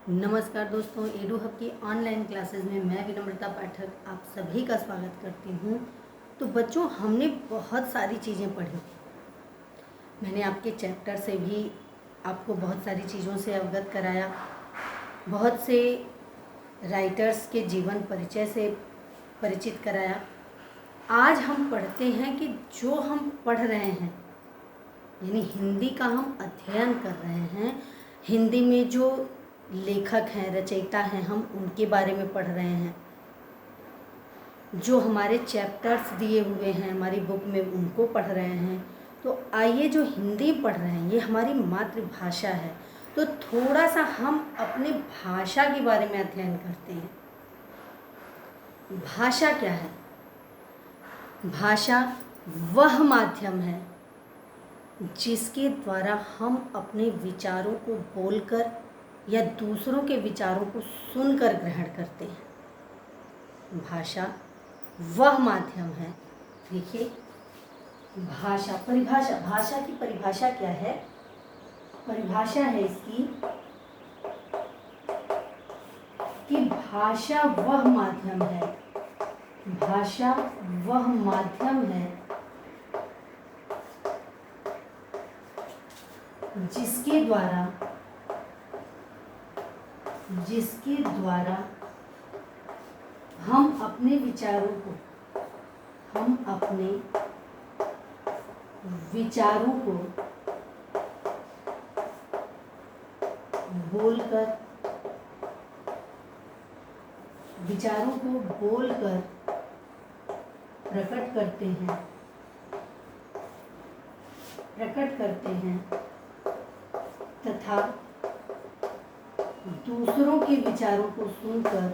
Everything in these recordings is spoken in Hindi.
नमस्कार दोस्तों, एडू हब की ऑनलाइन क्लासेस में मैं विनम्रता पाठक आप सभी का स्वागत करती हूँ। तो बच्चों, हमने बहुत सारी चीज़ें पढ़ी। मैंने आपके चैप्टर से भी आपको बहुत सारी चीज़ों से अवगत कराया, बहुत से राइटर्स के जीवन परिचय से परिचित कराया। आज हम पढ़ते हैं कि जो हम पढ़ रहे हैं, यानी हिंदी का हम अध्ययन कर रहे हैं, हिंदी में जो लेखक हैं, रचयिता हैं, हम उनके बारे में पढ़ रहे हैं। जो हमारे चैप्टर्स दिए हुए हैं हमारी बुक में, उनको पढ़ रहे हैं। तो आइए, जो हिंदी पढ़ रहे हैं ये हमारी मातृभाषा है, तो थोड़ा सा हम अपने भाषा के बारे में अध्ययन करते हैं। भाषा क्या है? भाषा वह माध्यम है जिसके द्वारा हम अपने विचारों को बोलकर या दूसरों के विचारों को सुनकर ग्रहण करते हैं। भाषा वह माध्यम है। देखिए, भाषा की परिभाषा क्या है? परिभाषा है इसकी कि भाषा वह माध्यम है, भाषा वह माध्यम है जिसके द्वारा हम अपने विचारों को बोलकर प्रकट करते हैं तथा दूसरों के विचारों को सुनकर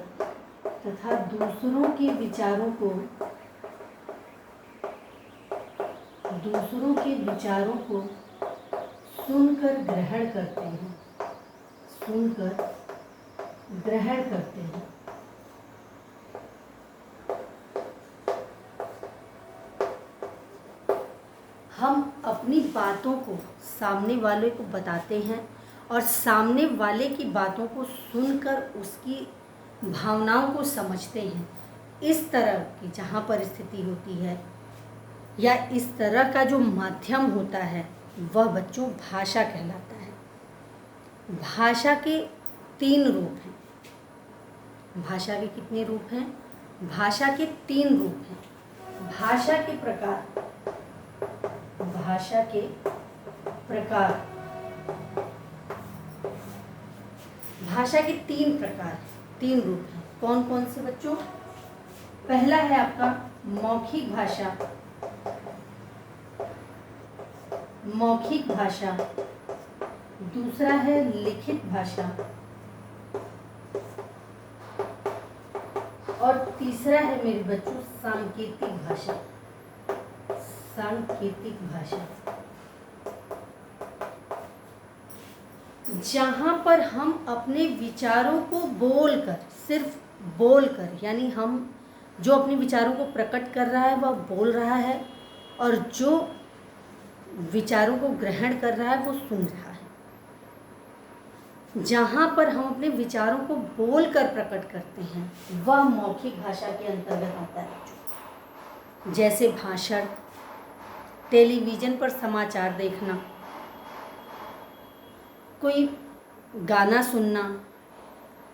ग्रहण करते हैं। हम अपनी बातों को सामने वाले को बताते हैं और सामने वाले की बातों को सुनकर उसकी भावनाओं को समझते हैं। इस तरह की जहाँ परिस्थिति होती है या इस तरह का जो माध्यम होता है, वह बच्चों भाषा कहलाता है। भाषा के 3 रूप हैं। भाषा के कितने रूप हैं? भाषा के 3 रूप हैं। भाषा के प्रकार 3 रूप हैं। कौन कौन से बच्चों? पहला है आपका मौखिक भाषा, दूसरा है लिखित भाषा और तीसरा है मेरे बच्चों सांकेतिक भाषा। जहाँ पर हम अपने विचारों को सिर्फ बोलकर, यानी हम जो अपने विचारों को प्रकट कर रहा है वह बोल रहा है और जो विचारों को ग्रहण कर रहा है वो सुन रहा है। जहाँ पर हम अपने विचारों को बोलकर प्रकट करते हैं वह मौखिक भाषा के अंतर्गत आता है। जैसे भाषण, टेलीविज़न पर समाचार देखना, कोई गाना सुनना,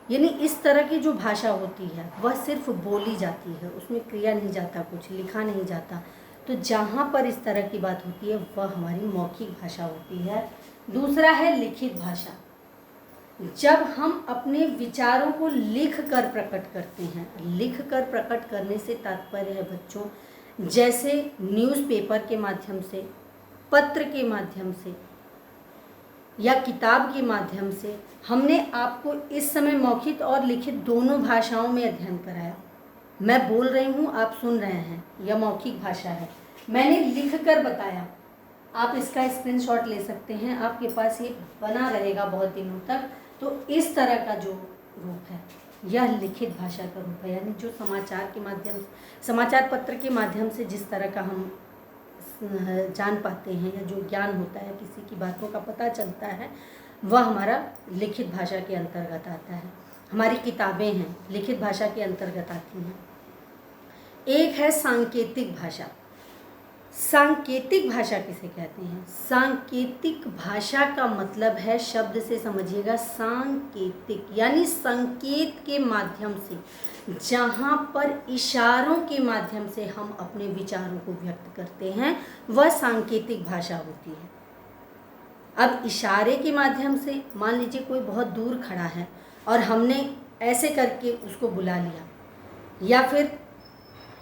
यानी इस तरह की जो भाषा होती है वह सिर्फ बोली जाती है, उसमें क्रिया नहीं जाता, कुछ लिखा नहीं जाता। तो जहाँ पर इस तरह की बात होती है वह हमारी मौखिक भाषा होती है। दूसरा है लिखित भाषा। जब हम अपने विचारों को लिख कर प्रकट करते हैं, लिख कर प्रकट करने से तात्पर्य है बच्चों, जैसे न्यूज़पेपर के माध्यम से, पत्र के माध्यम से या किताब के माध्यम से। हमने आपको इस समय मौखिक और लिखित दोनों भाषाओं में अध्ययन कराया। मैं बोल रही हूँ, आप सुन रहे हैं, यह मौखिक भाषा है। मैंने लिख कर बताया, आप इसका स्क्रीनशॉट ले सकते हैं, आपके पास ये बना रहेगा बहुत दिनों तक। तो इस तरह का जो रूप है यह लिखित भाषा का रूप है, यानी जो समाचार पत्र के माध्यम से जिस तरह का हम जान पाते हैं या जो ज्ञान होता है, किसी की बातों का पता चलता है, वह हमारा लिखित भाषा के अंतर्गत आता है। हमारी किताबें हैं, लिखित भाषा के अंतर्गत आती हैं। एक है सांकेतिक भाषा। सांकेतिक भाषा किसे कहते हैं? सांकेतिक भाषा का मतलब है, शब्द से समझिएगा, सांकेतिक यानी संकेत के माध्यम से, जहाँ पर इशारों के माध्यम से हम अपने विचारों को व्यक्त करते हैं, वह सांकेतिक भाषा होती है। अब इशारे के माध्यम से, मान लीजिए कोई बहुत दूर खड़ा है और हमने ऐसे करके उसको बुला लिया, या फिर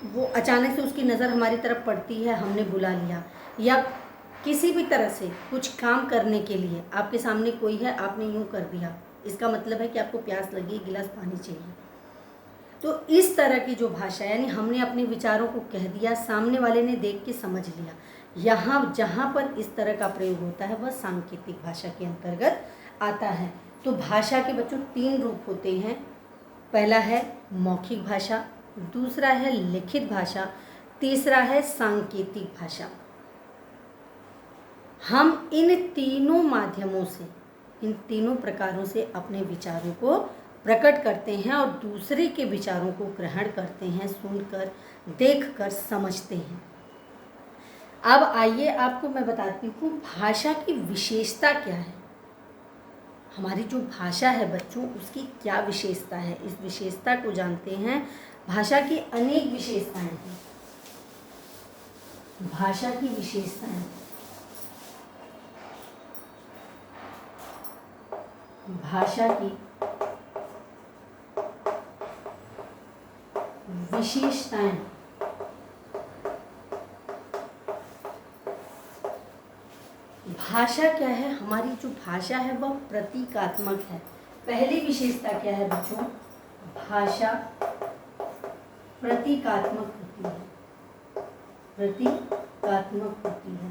वो अचानक से उसकी नज़र हमारी तरफ पड़ती है, हमने बुला लिया, या किसी भी तरह से कुछ काम करने के लिए आपके सामने कोई है, आपने यूँ कर दिया, इसका मतलब है कि आपको प्यास लगी, गिलास पानी चाहिए। तो इस तरह की जो भाषा, यानी हमने अपने विचारों को कह दिया, सामने वाले ने देख के समझ लिया, यहाँ जहाँ पर इस तरह का प्रयोग होता है वह सांकेतिक भाषा के अंतर्गत आता है। तो भाषा के बच्चों 3 रूप होते हैं। पहला है मौखिक भाषा, दूसरा है लिखित भाषा, तीसरा है सांकेतिक भाषा। हम इन तीनों माध्यमों से, इन तीनों प्रकारों से अपने विचारों को प्रकट करते हैं और दूसरे के विचारों को ग्रहण करते हैं, सुनकर, देखकर, समझते हैं। अब आइए आपको मैं बताती हूँ भाषा की विशेषता क्या है। हमारी जो भाषा है बच्चों, उसकी क्या विशेषता है, इस विशेषता को जानते हैं। भाषा की अनेक विशेषताएं हैं। भाषा की विशेषताएं, भाषा की विशेषताएं, भाषा क्या है? हमारी जो भाषा है वह प्रतीकात्मक है। पहली विशेषता क्या है बच्चों? भाषा प्रतीकात्मक होती है, प्रतीकात्मक होती है।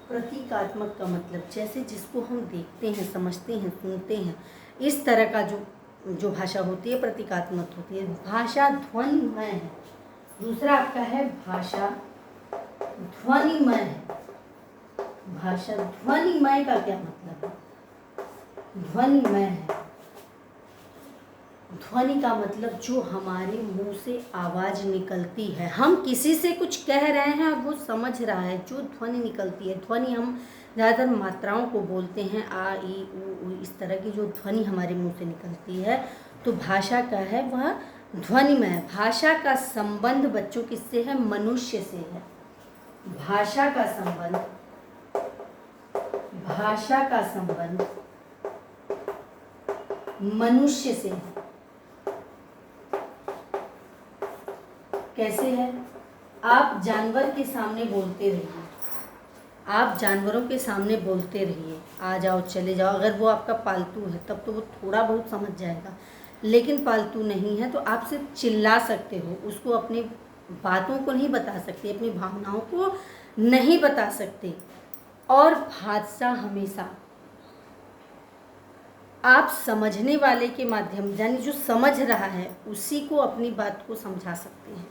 प्रतीकात्मक का मतलब जैसे जिसको हम देखते हैं, समझते हैं, सुनते हैं, इस तरह का जो भाषा होती है प्रतीकात्मक होती है। भाषा ध्वनिमय है। दूसरा आपका है भाषा ध्वनिमय है। भाषा ध्वनिमय का क्या मतलब है? ध्वनिमय है। ध्वनि का मतलब जो हमारे मुंह से आवाज़ निकलती है, हम किसी से कुछ कह रहे हैं और वो समझ रहा है, जो ध्वनि निकलती है। ध्वनि हम ज़्यादातर मात्राओं को बोलते हैं, आ ई उ, इस तरह की जो ध्वनि हमारे मुंह से निकलती है, तो भाषा का है वह ध्वनिमय। भाषा का संबंध बच्चों किससे है? मनुष्य से है। भाषा का संबंध, भाषा का संबंध मनुष्य से है। कैसे है? आप जानवर के सामने बोलते रहिए, आप जानवरों के सामने बोलते रहिए, आ जाओ, चले जाओ। अगर वो आपका पालतू है तब तो वो थोड़ा बहुत समझ जाएगा, लेकिन पालतू नहीं है तो आप सिर्फ चिल्ला सकते हो, उसको अपनी बातों को नहीं बता सकते, अपनी भावनाओं को नहीं बता सकते। और भाषा हमेशा आप समझने वाले के माध्यम, यानी जो समझ रहा है उसी को अपनी बात को समझा सकते हैं।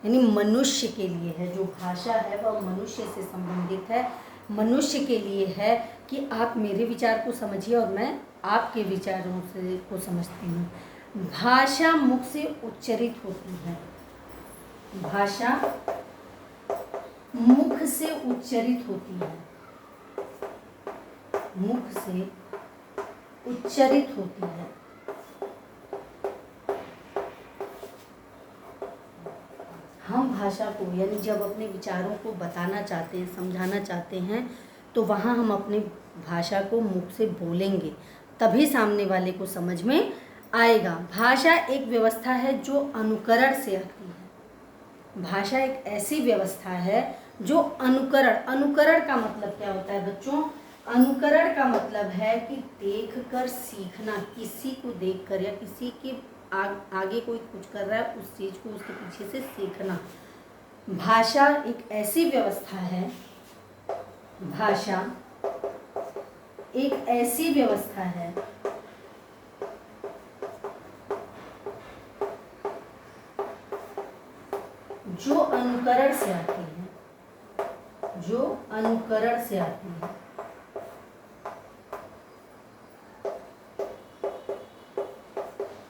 यानी मनुष्य के लिए है जो भाषा है वह मनुष्य से संबंधित है, मनुष्य के लिए है कि आप मेरे विचार को समझिए और मैं आपके विचारों से को समझती हूँ। भाषा मुख से उच्चरित होती है। भाषा मुख से उच्चरित होती है, मुख से उच्चरित होती है। हम भाषा को, यानी जब अपने विचारों को बताना चाहते हैं, समझाना चाहते हैं, तो वहाँ हम अपनी भाषा को मुख से बोलेंगे, तभी सामने वाले को समझ में आएगा। भाषा एक व्यवस्था है जो अनुकरण से आती है। भाषा एक ऐसी व्यवस्था है जो अनुकरण, अनुकरण का मतलब क्या होता है बच्चों? अनुकरण का मतलब है कि देखकर सीखना, किसी को देखकर या किसी के आगे कोई कुछ कर रहा है उस चीज़ को उसके पीछे से सीखना। भाषा एक ऐसी व्यवस्था है, भाषा एक ऐसी व्यवस्था है जो अनुकरण से आती है, अनुकरण से आती है।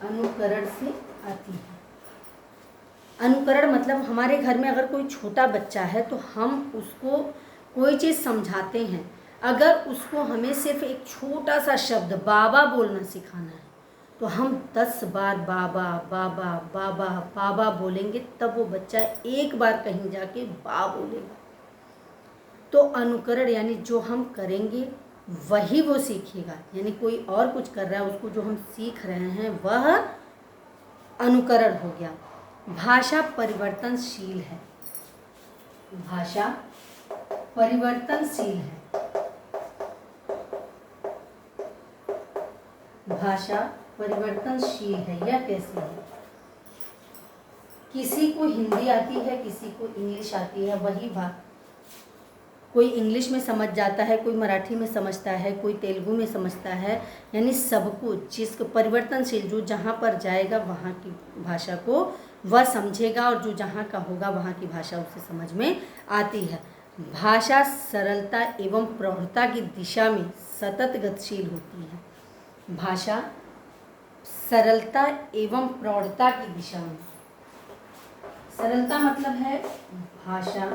अनुकरण से आती है। अनुकरण मतलब हमारे घर में अगर कोई छोटा बच्चा है तो हम उसको कोई चीज़ समझाते हैं, अगर उसको हमें सिर्फ एक छोटा सा शब्द बाबा बोलना सिखाना है तो हम 10 बार बाबा बाबा बाबा बाबा बोलेंगे, तब वो बच्चा एक बार कहीं जाके बा बोलेगा। तो अनुकरण यानी जो हम करेंगे वही वो सीखेगा, यानी कोई और कुछ कर रहा है उसको जो हम सीख रहे हैं वह अनुकरण हो गया। भाषा परिवर्तनशील है। भाषा परिवर्तनशील है। भाषा परिवर्तनशील है। यह कैसे है? किसी को हिंदी आती है, किसी को इंग्लिश आती है, वही बात कोई इंग्लिश में समझ जाता है, कोई मराठी में समझता है, कोई तेलुगु में समझता है, यानी सबको जिसको परिवर्तनशील, जो जहाँ पर जाएगा वहाँ की भाषा को वह समझेगा और जो जहाँ का होगा वहाँ की भाषा उसे समझ में आती है। भाषा सरलता एवं प्रौढ़ता की दिशा में सतत गतिशील होती है। भाषा सरलता एवं प्रौढ़ता की दिशा में। सरलता मतलब है भाषा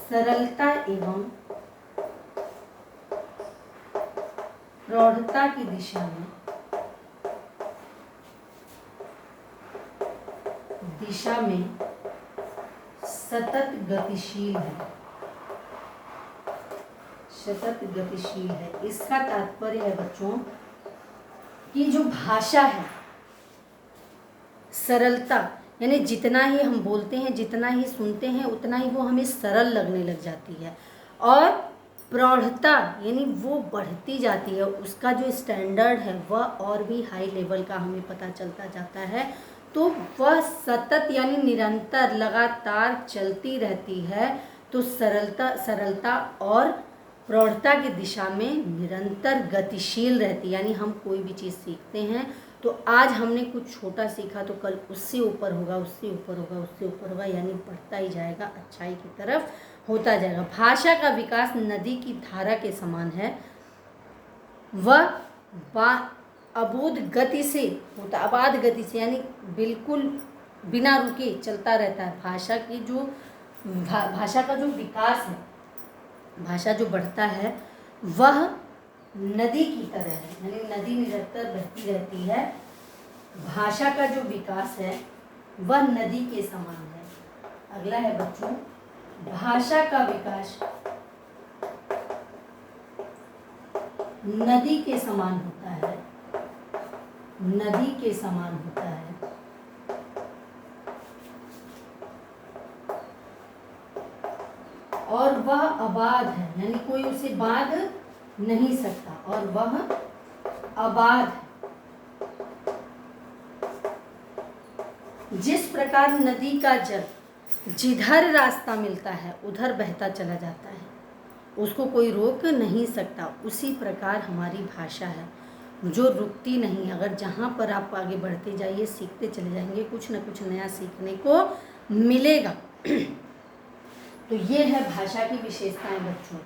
सरलता एवं प्रौढ़ता की दिशा में सतत गतिशील है। सतत गतिशील है। इसका तात्पर्य है बच्चों कि जो भाषा है, सरलता यानी जितना ही हम बोलते हैं, जितना ही सुनते हैं, उतना ही वो हमें सरल लगने लग जाती है, और प्रौढ़ता यानी वो बढ़ती जाती है, उसका जो स्टैंडर्ड है वह और भी हाई लेवल का हमें पता चलता जाता है। तो वह सतत यानी निरंतर लगातार चलती रहती है। तो सरलता और प्रौढ़ता की दिशा में निरंतर गतिशील रहती है। यानी हम कोई भी चीज़ सीखते हैं तो आज हमने कुछ छोटा सीखा तो कल उससे ऊपर होगा, उससे ऊपर होगा, उससे ऊपर होगा, यानी बढ़ता ही जाएगा, अच्छाई की तरफ होता जाएगा। भाषा का विकास नदी की धारा के समान है। वह अबोध गति से होता, अबाध गति से यानी बिल्कुल बिना रुके चलता रहता है। भाषा की जो भाषा का जो विकास है, भाषा जो बढ़ता है वह नदी की तरह है, यानी नदी निरंतर बहती रहती है। भाषा का जो विकास है वह नदी के समान है। अगला है बच्चों, भाषा का विकास नदी के समान होता है। नदी के समान होता है। और वह अबाध है, यानी कोई उसे बांध नहीं सकता, और वह अबाध है। जिस प्रकार नदी का जल जिधर रास्ता मिलता है उधर बहता चला जाता है, उसको कोई रोक नहीं सकता, उसी प्रकार हमारी भाषा है जो रुकती नहीं। अगर जहाँ पर आप आगे बढ़ते जाइए, सीखते चले जाएंगे, कुछ न कुछ नया सीखने को मिलेगा। तो ये है भाषा की विशेषताएं बच्चों।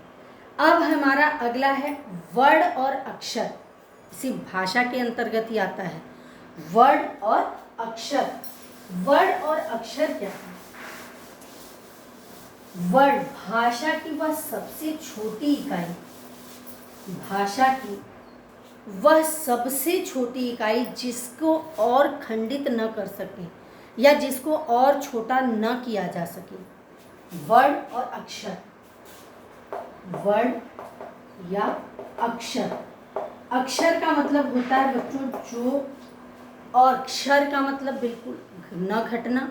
अब हमारा अगला है वर्ड और अक्षर। इसी भाषा के अंतर्गत ही आता है वर्ड और अक्षर। वर्ड और अक्षर क्या है? वर्ड भाषा की वह सबसे छोटी इकाई, भाषा की वह सबसे छोटी इकाई जिसको और खंडित न कर सके या जिसको और छोटा न किया जा सके। वर्ड और अक्षर, वर्ड या अक्षर। अक्षर का मतलब होता है बच्चों जो, और अक्षर का मतलब बिल्कुल न घटना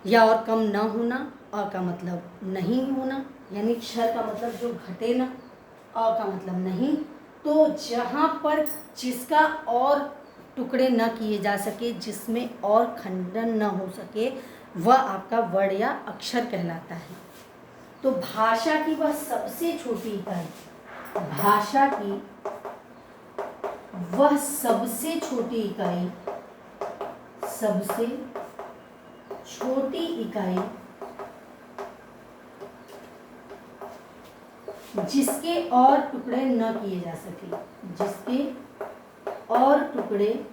या और कम न होना, अ का मतलब नहीं होना, यानी क्षर का मतलब जो घटे ना, अ का मतलब नहीं। तो जहाँ पर जिसका और टुकड़े न किए जा सके, जिसमें और खंडन न हो सके, वह आपका वर्ड या अक्षर कहलाता है। तो भाषा की वह सबसे छोटी इकाई, भाषा की वह सबसे छोटी इकाई, सबसे छोटी इकाई जिसके और टुकड़े न किए जा सके, जिसके और टुकड़े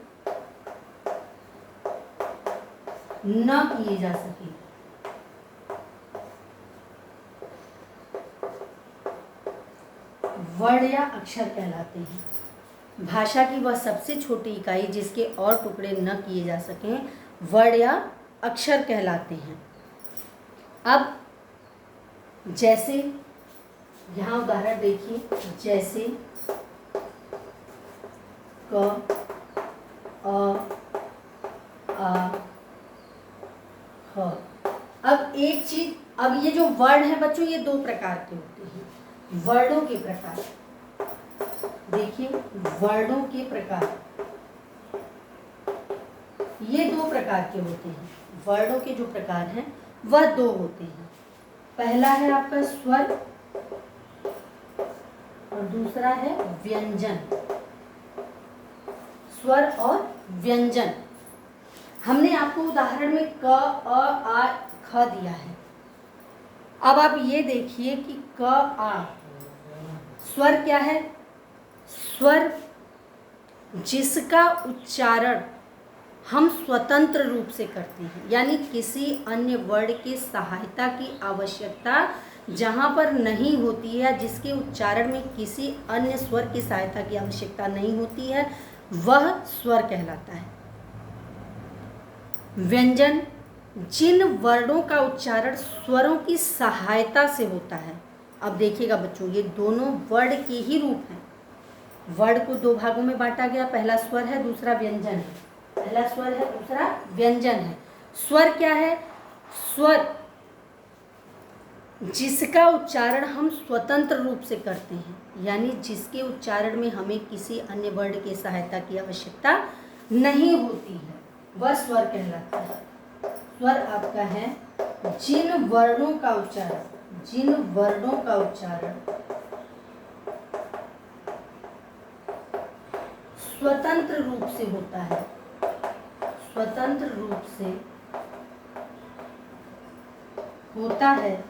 न किए जा सके। वर्ण या अक्षर कहलाते हैं। भाषा की वह सबसे छोटी इकाई जिसके और टुकड़े न किए जा सकें वर्ण या अक्षर कहलाते हैं। अब जैसे यहाँ उदाहरण देखिए, जैसे क, अ, आ, ह। अब एक चीज, अब ये जो वर्ण है बच्चों ये दो प्रकार के होते हैं। वर्णों के प्रकार देखिए, वर्णों के प्रकार ये दो प्रकार के होते हैं। वर्णों के जो प्रकार हैं वह दो होते हैं। पहला है आपका स्वर और दूसरा है व्यंजन। स्वर और व्यंजन। हमने आपको उदाहरण में क, अ, आ, ख दिया है। अब आप ये देखिए कि क, आ स्वर क्या है? स्वर जिसका उच्चारण हम स्वतंत्र रूप से करते हैं, यानी किसी अन्य वर्ण की सहायता की आवश्यकता जहाँ पर नहीं होती है या जिसके उच्चारण में किसी अन्य स्वर की सहायता की आवश्यकता नहीं होती है वह स्वर कहलाता है। व्यंजन जिन वर्णों का उच्चारण स्वरों की सहायता से होता है। अब देखिएगा बच्चों, ये दोनों वर्ण के ही रूप हैं। वर्ण को दो भागों में बांटा गया, पहला स्वर है दूसरा व्यंजन है। पहला स्वर है दूसरा व्यंजन है। स्वर क्या है? स्वर जिसका उच्चारण हम स्वतंत्र रूप से करते हैं, यानी जिसके उच्चारण में हमें किसी अन्य वर्ण की सहायता की आवश्यकता नहीं होती है, वह स्वर कहलाता है। स्वर आपका है जिन वर्णों का उच्चारण स्वतंत्र रूप से होता है, स्वतंत्र रूप से होता है,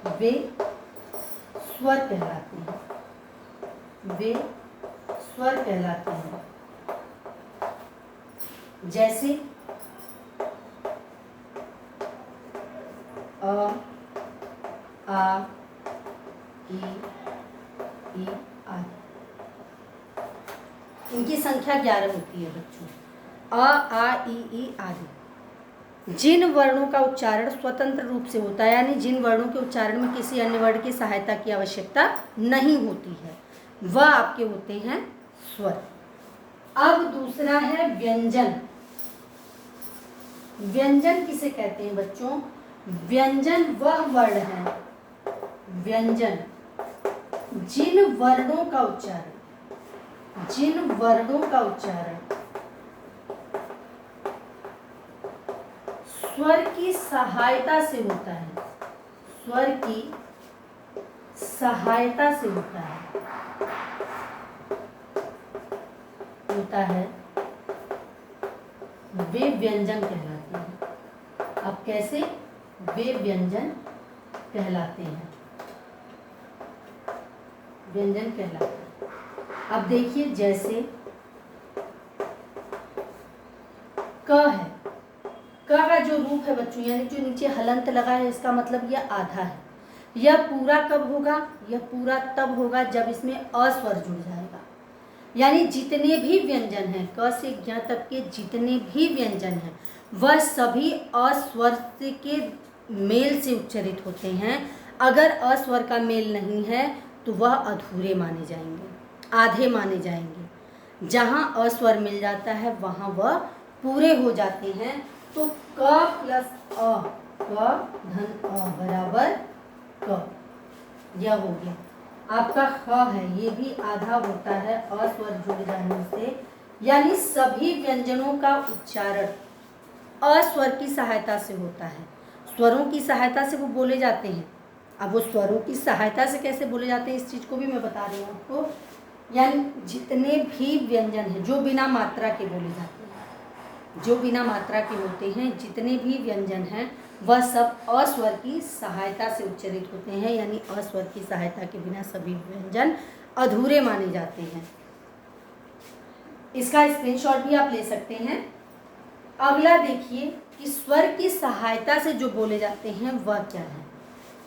वे स्वर कहलाते हैं। वे स्वर कहलाते हैं। जैसे अ, आ, ई आदि। इनकी संख्या 11 होती है बच्चों। अ, आ, ई आदि। जिन वर्णों का उच्चारण स्वतंत्र रूप से होता है, यानी जिन वर्णों के उच्चारण में किसी अन्य वर्ण की सहायता की आवश्यकता नहीं होती है, वह आपके होते हैं स्वर। अब दूसरा है व्यंजन। व्यंजन किसे कहते हैं बच्चों? व्यंजन वह वर्ण है, व्यंजन जिन वर्णों का उच्चारण स्वर की सहायता से होता है, स्वर की सहायता से होता है, वे व्यंजन कहलाते हैं। अब कैसे? वे व्यंजन कहलाते हैं, व्यंजन कहलाते हैं। अब देखिए, जैसे क है, क का जो रूप है बच्चों, यानी जो नीचे हलंत लगा है, इसका मतलब यह आधा है। यह पूरा कब होगा? यह पूरा तब होगा जब इसमें अस्वर जुड़ जाएगा। यानी जितने भी व्यंजन हैं, क से ज्ञ तक के जितने भी व्यंजन हैं, वह सभी अस्वर के मेल से उच्चरित होते हैं। अगर अस्वर का मेल नहीं है तो वह अधूरे माने जाएंगे, आधे माने जाएंगे। जहाँ अस्वर मिल जाता है वहाँ वह पूरे हो जाते हैं। तो क प्लस अ, क धन अ बराबर क, यह हो गया। आपका ख है, ये भी आधा होता है अस्वर जुड़ जाने से। यानी सभी व्यंजनों का उच्चारण अस्वर की सहायता से होता है। स्वरों की सहायता से वो बोले जाते हैं। अब वो स्वरों की सहायता से कैसे बोले जाते हैं, इस चीज़ को भी मैं बता रही हूँ आपको। यानी जितने भी व्यंजन हैं जो बिना मात्रा के बोले जाते हैं, जो बिना मात्रा के होते हैं, जितने भी व्यंजन हैं वह सब अस्वर की सहायता से उच्चारित होते हैं, यानी अस्वर की सहायता के बिना सभी व्यंजन अधूरे माने जाते हैं। इसका स्क्रीनशॉट भी आप ले सकते हैं। अगला देखिए कि स्वर की सहायता से जो बोले जाते हैं वह क्या है।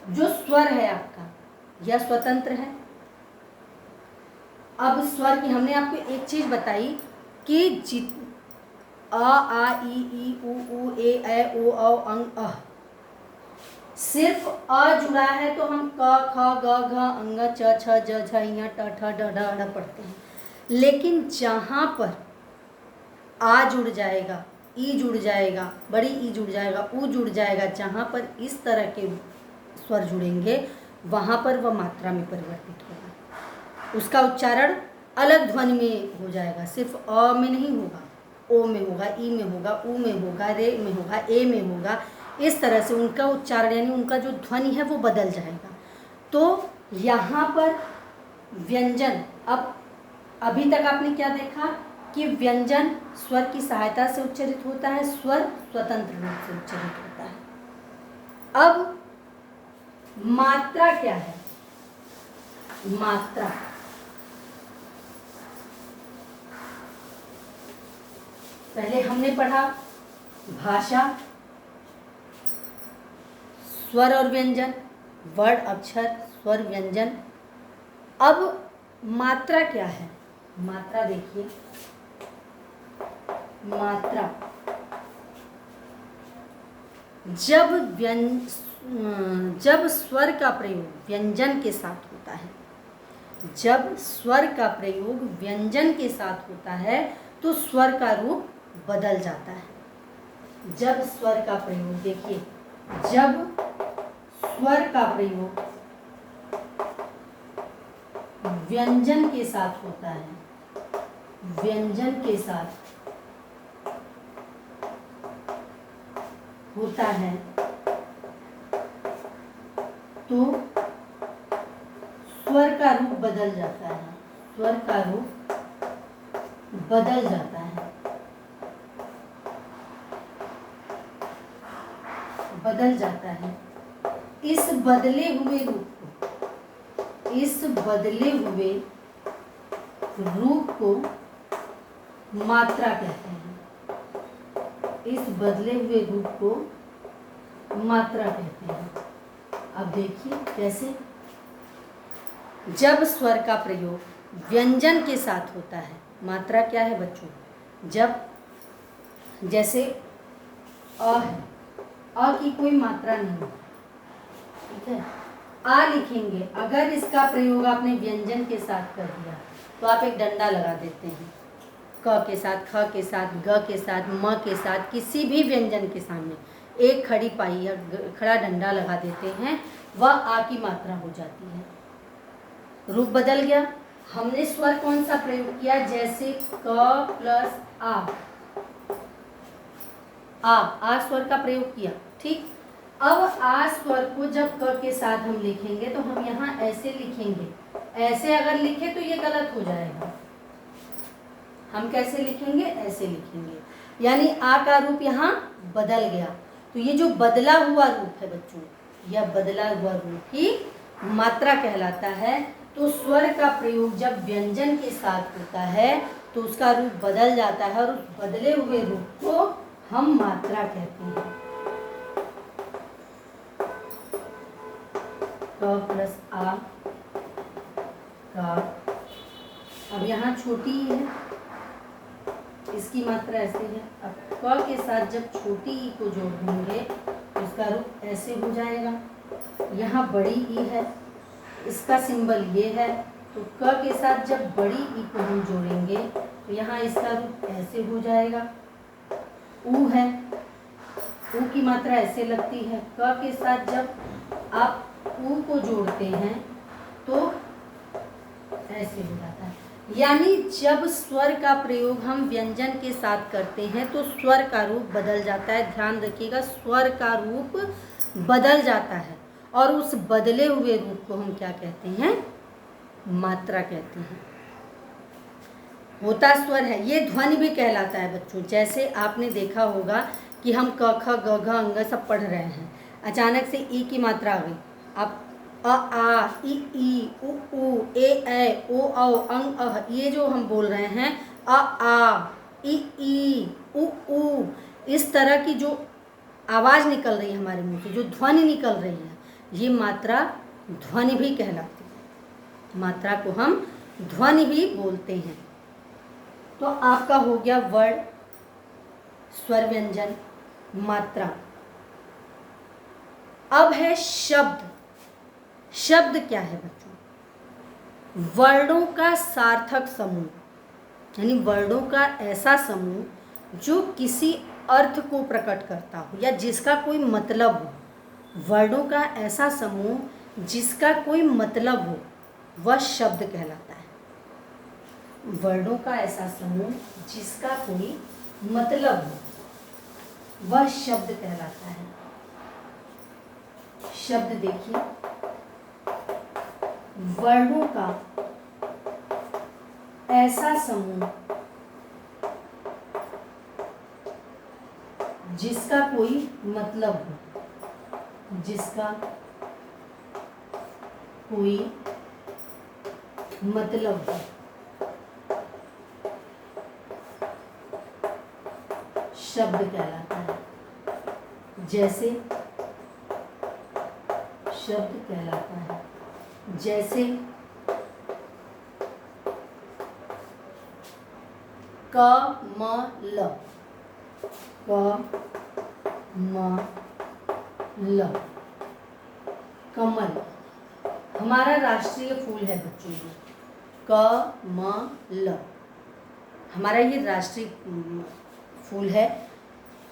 जो स्वर है आपका यह स्वतंत्र है। अब स्वर की हमने आपको एक चीज बताई कि अ आ ई उ ए ऐ ओ औ अंग अह, सिर्फ अ जुड़ा है तो हम क ख ग घ अंग च छ ज झ ञ ट ठ ड ढ ढ़ पढ़ते हैं। लेकिन जहाँ पर आ जुड़ जाएगा, ई जुड़ जाएगा, बड़ी ई जुड़ जाएगा, ऊ जुड़ जाएगा, जहाँ पर इस तरह के स्वर जुड़ेंगे वहाँ पर वह मात्रा में परिवर्तित होगा। उसका उच्चारण अलग ध्वनि में हो जाएगा, सिर्फ अ में नहीं होगा, ओ में होगा, ई में होगा, ऊ में होगा, रे में होगा, ए में होगा। इस तरह से उनका उच्चारण यानी उनका जो ध्वनि है वो बदल जाएगा। तो यहाँ पर व्यंजन, अब अभी तक आपने क्या देखा कि व्यंजन स्वर की सहायता से उच्चारित होता है, स्वर स्वतंत्र रूप से उच्चारित होता है। अब मात्रा क्या है? मात्रा पहले हमने पढ़ा भाषा, स्वर और व्यंजन, वर्ण अक्षर स्वर व्यंजन। अब मात्रा क्या है? मात्रा देखिए, मात्रा जब स्वर का प्रयोग व्यंजन के साथ होता है, जब स्वर का प्रयोग व्यंजन के साथ होता है तो स्वर का रूप बदल जाता है। जब स्वर का प्रयोग, देखिए, जब स्वर का प्रयोग व्यंजन के साथ होता है, व्यंजन के साथ होता है तो स्वर का रूप बदल जाता है, स्वर का रूप बदल जाता है, बदल जाता है। इस बदले हुए रूप को, इस बदले हुए रूप को मात्रा कहते हैं। इस बदले हुए रूप को मात्रा कहते हैं। अब देखिए कैसे, जब स्वर का प्रयोग व्यंजन के साथ होता है, मात्रा क्या है बच्चों? जब जैसे अ है, अ की कोई मात्रा नहीं है, ठीक है, आ लिखेंगे। अगर इसका प्रयोग आपने व्यंजन के साथ कर दिया तो आप एक डंडा लगा देते हैं, क के साथ, ख के साथ, ग के साथ, म के साथ, किसी भी व्यंजन के सामने एक खड़ी पाई या खड़ा डंडा लगा देते हैं, वह आ की मात्रा हो जाती है, रूप बदल गया। हमने स्वर कौन सा प्रयोग किया? जैसे क प्लस आ स्वर का प्रयोग किया, ठीक। अब आ स्वर को जब क के साथ हम लिखेंगे तो हम यहाँ ऐसे लिखेंगे, ऐसे अगर लिखे तो ये गलत हो जाएगा। हम कैसे लिखेंगे? ऐसे लिखेंगे, यानी आ का रूप यहाँ बदल गया। तो ये जो बदला हुआ रूप है बच्चों, यह बदला हुआ रूप ही मात्रा कहलाता है। तो स्वर का प्रयोग जब व्यंजन के साथ होता है तो उसका रूप बदल जाता है और उस बदले हुए रूप को हम मात्रा कहते हैं। क प्लस आ का, अब यहाँ छोटी ही है, इसकी मात्रा ऐसे है। अब क के साथ जब छोटी ई को जोड़ देंगे तो इसका रूप ऐसे हो जाएगा। यहाँ बड़ी ई है, इसका सिंबल ये है, तो क के साथ जब बड़ी ई को हम जोड़ेंगे तो यहाँ इसका रूप ऐसे हो जाएगा। ऊ है, ऊ की मात्रा ऐसे लगती है। क के साथ जब आप ऊ को जोड़ते हैं तो ऐसे हो जाता है। यानी जब स्वर का प्रयोग हम व्यंजन के साथ करते हैं तो स्वर का रूप बदल जाता है। ध्यान रखिएगा, स्वर का रूप बदल जाता है और उस बदले हुए रूप को हम क्या कहते हैं? मात्रा कहते हैं। होता स्वर है, ये ध्वनि भी कहलाता है बच्चों। जैसे आपने देखा होगा कि हम क ख ग घ अंग सब पढ़ रहे हैं, अचानक से ई की मात्रा आ गई, आप अ आ ई उ ए ओ औ अंग अह, ये जो हम बोल रहे हैं अ आ ई उ, इस तरह की जो आवाज़ निकल रही है हमारे मुंह से, जो ध्वनि निकल रही है, ये मात्रा ध्वनि भी कहलाती है। मात्रा को हम ध्वनि भी बोलते हैं। तो आपका हो गया वर्ण, स्वर व्यंजन, मात्रा। अब है शब्द। शब्द क्या है बच्चों? वर्णों का सार्थक समूह, यानी वर्णों का ऐसा समूह जो किसी अर्थ को प्रकट करता हो या जिसका कोई मतलब हो। वर्णों का ऐसा समूह जिसका कोई मतलब हो, वह शब्द कहलाता है। वर्णों का ऐसा समूह जिसका कोई मतलब हो, वह शब्द कहलाता है। शब्द देखिए, वर्णों का ऐसा समूह जिसका कोई मतलब हो, जिसका कोई मतलब हो, शब्द कहलाता है। जैसे शब्द कहलाता है, जैसे कमल, कमल, कमल हमारा राष्ट्रीय फूल है बच्चों। कमल हमारा ये राष्ट्रीय फूल है।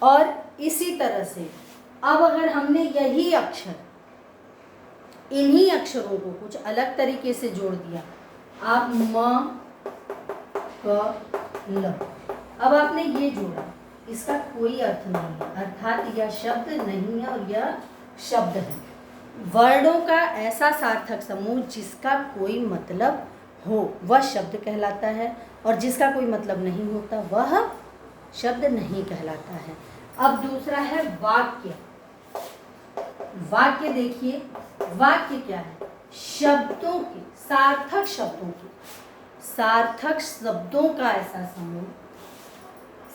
और इसी तरह से अब अगर हमने यही अक्षर, इन्हीं अक्षरों को कुछ अलग तरीके से जोड़ दिया, आप म क ल, अब आपने ये जोड़ा, इसका कोई अर्थ नहीं है, अर्थात यह शब्द नहीं है और यह शब्द है। वर्णों का ऐसा सार्थक समूह जिसका कोई मतलब हो, वह शब्द कहलाता है, और जिसका कोई मतलब नहीं होता वह शब्द नहीं कहलाता है। अब दूसरा है वाक्य। वाक्य देखिए, वाक्य क्या है? शब्दों के, सार्थक शब्दों के, सार्थक शब्दों का ऐसा समूह।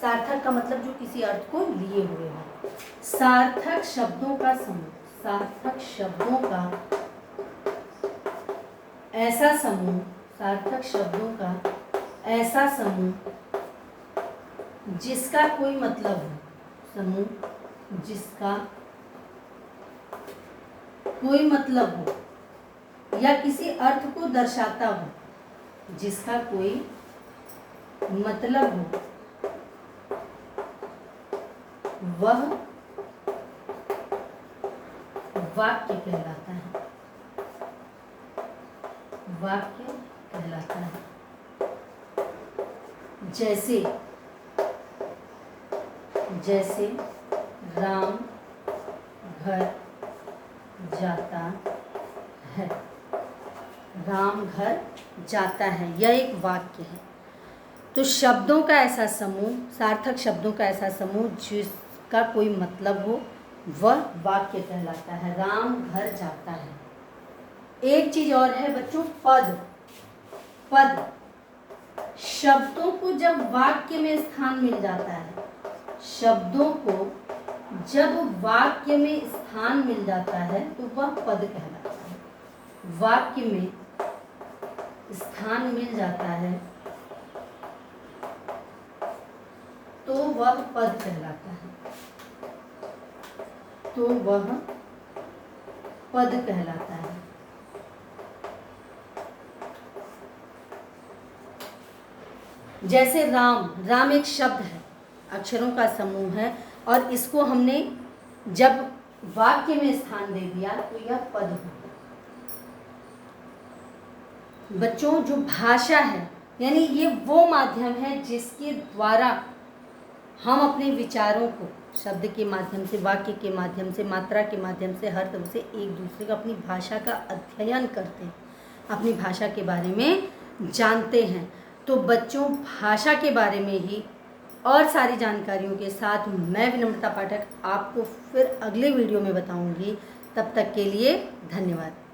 सार्थक का मतलब जो किसी अर्थ को लिए हुए हो। सार्थक शब्दों का समूह, सार्थक शब्दों का ऐसा समूह, सार्थक शब्दों का ऐसा समूह जिसका कोई मतलब हो, समूह जिसका कोई मतलब हो या किसी अर्थ को दर्शाता हो, जिसका कोई मतलब हो, वह वाक्य कहलाता है। वाक्य कहलाता है। जैसे जैसे राम घर जाता है, राम घर जाता है, यह एक वाक्य है। तो शब्दों का ऐसा समूह, सार्थक शब्दों का ऐसा समूह जिसका कोई मतलब हो, वह वाक्य कहलाता है। राम घर जाता है। एक चीज और है बच्चों, पद। पद शब्दों को जब वाक्य में स्थान मिल जाता है, शब्दों को जब वाक्य में स्थान मिल जाता है तो वह पद कहलाता है। वाक्य में स्थान मिल जाता है तो वह पद कहलाता है, तो वह पद कहलाता है। जैसे राम, राम एक शब्द है, अक्षरों का समूह है, और इसको हमने जब वाक्य में स्थान दे दिया तो यह पद हो। बच्चों जो भाषा है, यानी ये वो माध्यम है जिसके द्वारा हम अपने विचारों को शब्द के माध्यम से, वाक्य के माध्यम से, मात्रा के माध्यम से, हर तरह से एक दूसरे का, अपनी भाषा का अध्ययन करते हैं, अपनी भाषा के बारे में जानते हैं। तो बच्चों भाषा के बारे में ही और सारी जानकारियों के साथ मैं विनम्रता पाठक आपको फिर अगले वीडियो में बताऊंगी। तब तक के लिए धन्यवाद।